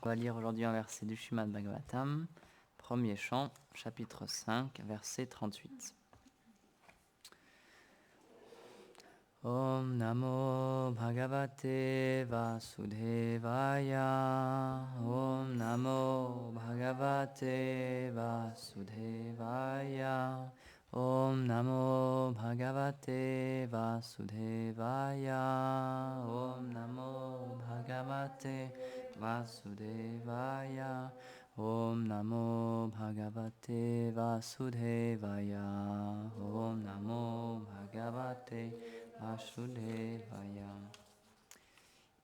On va lire aujourd'hui un verset du Srimad Bhagavatam, premier chant, chapitre 5, verset 38. Om Namo Bhagavate Vasudevaya. Om Namo Bhagavate Vasudevaya. Om Namo Bhagavate Vasudevaya. Om Namo Bhagavate Vasudevaya. Om Namo Bhagavate Vasudevaya. Om Namo Bhagavate Vasudevaya.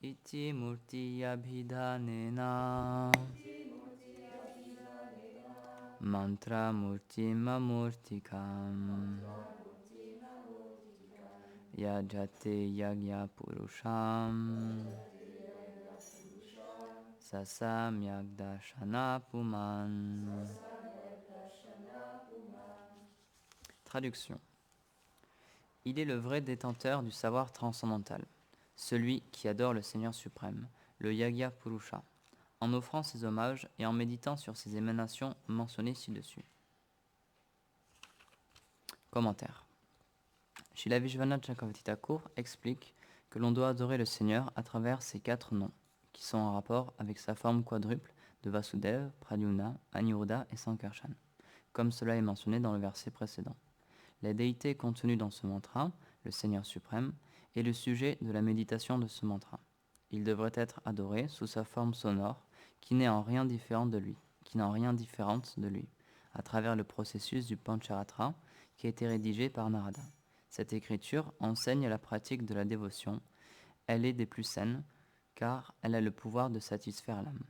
Iti murti abhidanena mantra murti mamurtikam yajate yagya purusham sasamyagdashana puman. Traduction. Il est le vrai détenteur du savoir transcendantal, celui qui adore le Seigneur suprême, le Yagya Purusha, en offrant ses hommages et en méditant sur ses émanations mentionnées ci-dessus. Commentaire. Srila Vishwanath Chakravarti Thakur explique que l'on doit adorer le Seigneur à travers ses 4 noms, qui sont en rapport avec sa forme quadruple de Vasudev, Pradyumna, Aniruddha et Sankarshan, comme cela est mentionné dans le verset précédent. La déité contenue dans ce mantra, le Seigneur suprême, est le sujet de la méditation de ce mantra. Il devrait être adoré sous sa forme sonore, qui n'est en rien différente de lui, à travers le processus du Pancharatra qui a été rédigé par Narada. Cette écriture enseigne la pratique de la dévotion. Elle est des plus saines, car elle a le pouvoir de satisfaire l'âme.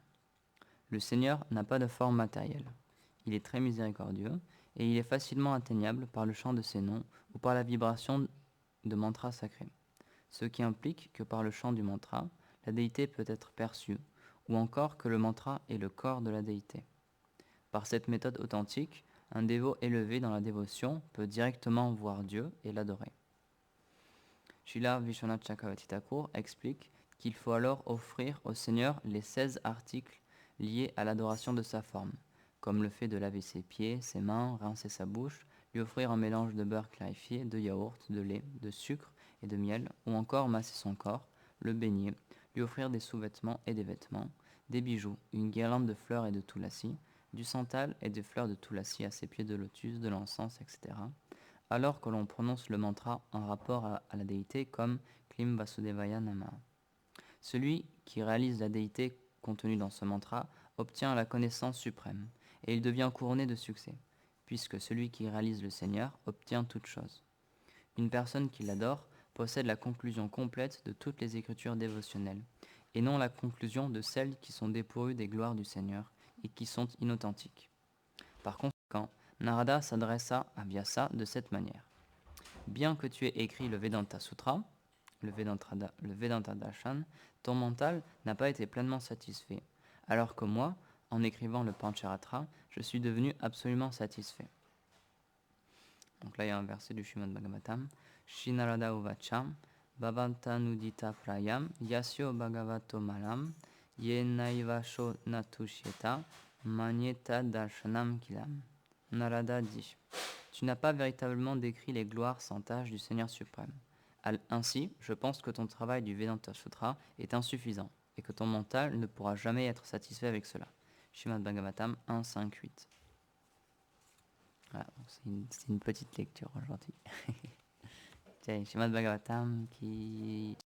Le Seigneur n'a pas de forme matérielle. Il est très miséricordieux, et il est facilement atteignable par le chant de ses noms ou par la vibration de mantras sacrés, ce qui implique que par le chant du mantra, la déité peut être perçue, ou encore que le mantra est le corps de la déité. Par cette méthode authentique, un dévot élevé dans la dévotion peut directement voir Dieu et l'adorer. Srila Vishwanath Chakravarti Thakur explique qu'il faut alors offrir au Seigneur les 16 articles liés à l'adoration de sa forme, comme le fait de laver ses pieds, ses mains, rincer sa bouche, lui offrir un mélange de beurre clarifié, de yaourt, de lait, de sucre et de miel, ou encore masser son corps, le baigner, lui offrir des sous-vêtements et des vêtements, des bijoux, une guirlande de fleurs et de tulasi, du santal et des fleurs de tulasi à ses pieds de lotus, de l'encens, etc., alors que l'on prononce le mantra en rapport à la déité comme Klim Vasudevaya Namaha. Celui qui réalise la déité contenue dans ce mantra obtient la connaissance suprême, et il devient couronné de succès, puisque celui qui réalise le Seigneur obtient toute chose. Une personne qui l'adore possède la conclusion complète de toutes les écritures dévotionnelles, et non la conclusion de celles qui sont dépourvues des gloires du Seigneur et qui sont inauthentiques. Par conséquent, Narada s'adressa à Vyasa de cette manière. Bien que tu aies écrit le Vedanta Sutra, le Vedanta Darshan, ton mental n'a pas été pleinement satisfait, alors que moi, en écrivant le Pancharatra, je suis devenu absolument satisfait. Donc là, il y a un verset du Srimad Bhagavatam. Shinarada Uvacham, Bhavantanudita Prayam, Yasyo Bhagavato Malam, Yenaivasho Natushyeta, Manyeta Darshanam Kilam. Narada dit, tu n'as pas véritablement décrit les gloires sans tâche du Seigneur suprême. Ainsi, je pense que ton travail du Vedanta Sutra est insuffisant et que ton mental ne pourra jamais être satisfait avec cela. Srimad Bhagavatam 1, 5, 8. Voilà, c'est une petite lecture aujourd'hui. Srimad Bhagavatam qui...